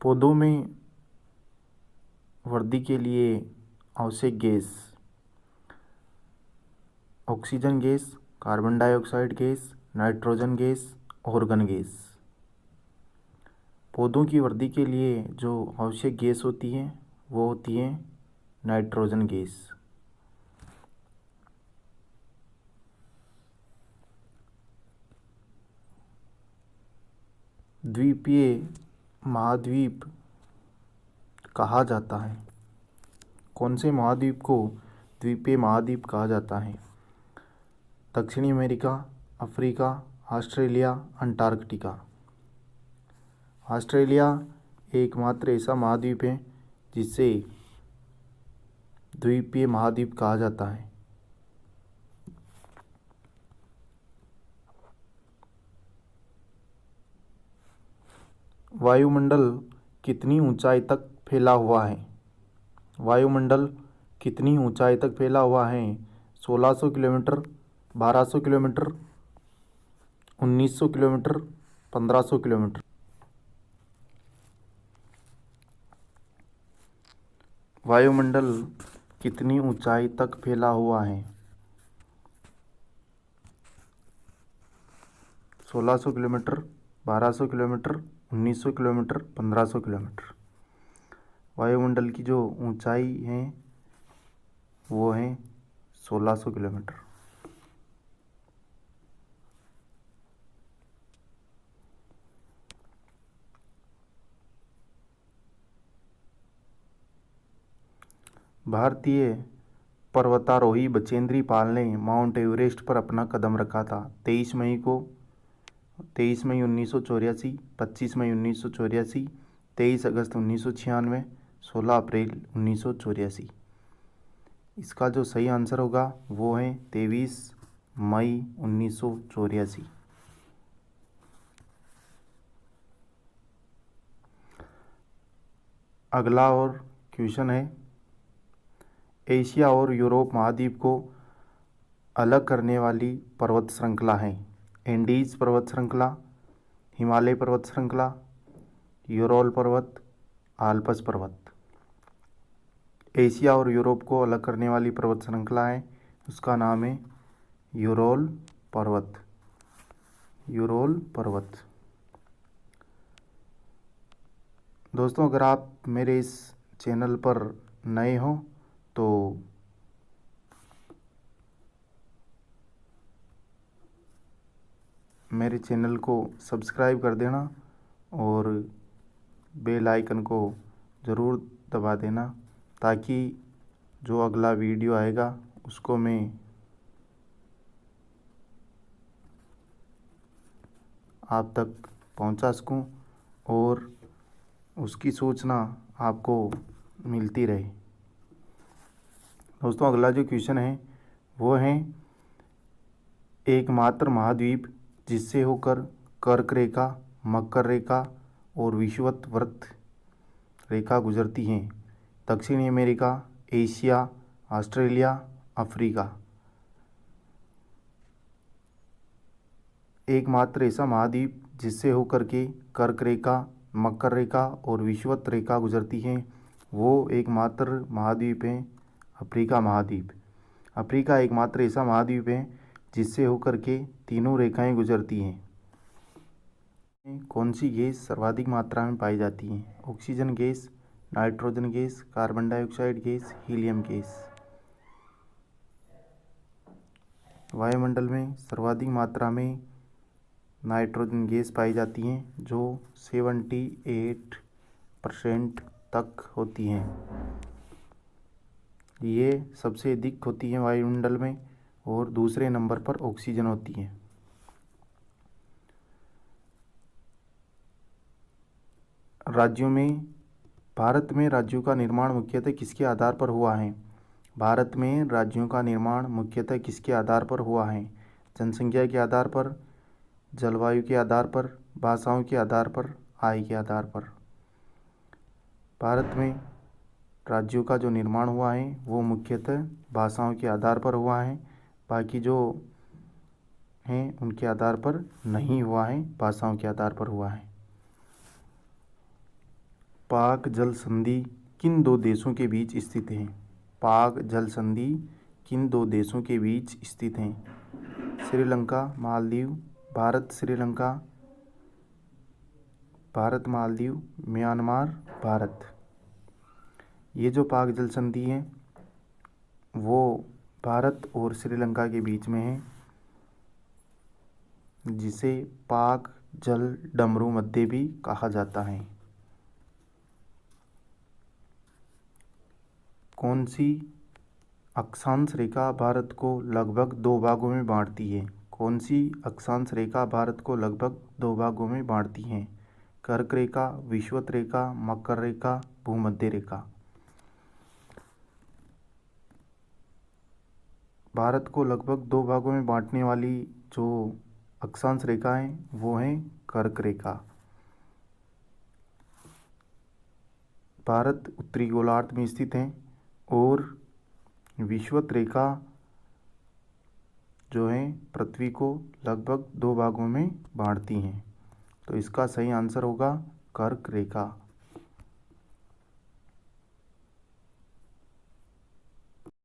पौधों में वृद्धि के लिए आवश्यक gas: oxygen gas, carbon dioxide gas, nitrogen gas, organ gas. पौधों की वृद्धि के लिए जो आवश्यक गैस होती है वो होती है नाइट्रोजन गैस। द्वीपीय महाद्वीप कहा जाता है? कौन से महाद्वीप को द्वीपीय महाद्वीप कहा जाता है? दक्षिणी America, Africa, Australia, Antarctica. Australia एकमात्र ऐसा महाद्वीप है जिसे द्वीपीय महाद्वीप कहा जाता है। वायुमंडल कितनी ऊंचाई तक फैला हुआ है? वायुमंडल कितनी ऊंचाई तक फैला हुआ है? 1600 किलोमीटर, 1200 किलोमीटर, 1900 किलोमीटर, 1500 किलोमीटर। वायुमंडल कितनी ऊंचाई तक फैला हुआ है? 1600 किलोमीटर, 1200 किलोमीटर, 1900 किलोमीटर, 1500 किलोमीटर। वायुमंडल की जो ऊंचाई है वो है 1600 किलोमीटर। भारतीय पर्वतारोही बचेंद्री पाल ने माउंट एवरेस्ट पर अपना कदम रखा था 23 मई 1984, 25 मई 1984, 23 अगस्त 1996, 16 अप्रैल 1984। इसका जो सही आंसर होगा वो है 23 मई 1984। अगला और क्वेश्चन है, एशिया और यूरोप महाद्वीप को अलग करने वाली पर्वत श्रृंखला है? एंडीज पर्वत श्रृंखला, हिमालय पर्वत श्रृंखला, यूरोल पर्वत, आल्प्स पर्वत। एशिया और यूरोप को अलग करने वाली पर्वत श्रृंखला है, उसका नाम है यूरोल पर्वत। यूरोल पर्वत। दोस्तों, अगर आप मेरे इस चैनल पर नए हो तो मेरे चैनल को सब्सक्राइब कर देना और बेल आइकन को ज़रूर दबा देना ताकि जो अगला वीडियो आएगा उसको मैं आप तक पहुंचा सकूं और उसकी सूचना आपको मिलती रहे। दोस्तों, अगला जो क्वेश्चन है वो है, एकमात्र महाद्वीप जिससे होकर कर्क रेखा, मकर रेखा और विषुवत रेखा गुजरती हैं? दक्षिणी अमेरिका, एशिया, ऑस्ट्रेलिया, अफ्रीका। एकमात्र ऐसा महाद्वीप जिससे होकर के कर्क रेखा, मकर रेखा और विषुवत रेखा गुजरती हैं वो एकमात्र महाद्वीप है अफ्रीका महाद्वीप। अफ्रीका एकमात्र ऐसा महाद्वीप है जिससे होकर के तीनों रेखाएं गुजरती हैं। कौन सी गैस सर्वाधिक मात्रा में पाई जाती है? Oxygen gas, nitrogen gas, carbon dioxide gas, helium gas. वायुमंडल में सर्वाधिक मात्रा में नाइट्रोजन गैस पाई जाती हैं जो 78% तक होती हैं। ये सबसे अधिक होती है वायुमंडल में और दूसरे नंबर पर ऑक्सीजन होती है। राज्यों में भारत में राज्यों का निर्माण मुख्यतः किसके आधार पर हुआ है? भारत में राज्यों का निर्माण मुख्यतः किसके आधार पर हुआ है? जनसंख्या के आधार पर, जलवायु के आधार पर, भाषाओं के आधार पर, आय के आधार पर। भारत में राज्यों का जो निर्माण हुआ है वो मुख्यतः भाषाओं के आधार पर हुआ है, बाकी जो हैं उनके आधार पर नहीं हुआ है, भाषाओं के आधार पर हुआ है। पाक जल संधि किन दो देशों के बीच स्थित है? पाक जल संधि किन दो देशों के बीच स्थित है? श्रीलंका, मालदीव, भारत श्रीलंका, भारत मालदीव, म्यांमार, भारत। ये जो पाक जल संधि है वो भारत और श्रीलंका के बीच में है, जिसे पाक जल डमरू मध्य भी कहा जाता है। कौन सी अक्षांश रेखा भारत को लगभग दो भागों में बांटती है? कौन सी अक्षांश रेखा भारत को लगभग दो भागों में बांटती है? कर्क रेखा, विषुवत रेखा, मकर रेखा, भूमध्य रेखा। भारत को लगभग दो भागों में बांटने वाली जो अक्षांश रेखा है वो है कर्क रेखा। भारत उत्तरी गोलार्ध में स्थित है और विषुवत रेखा जो है पृथ्वी को लगभग दो भागों में बांटती हैं। तो इसका सही आंसर होगा कर्क रेखा।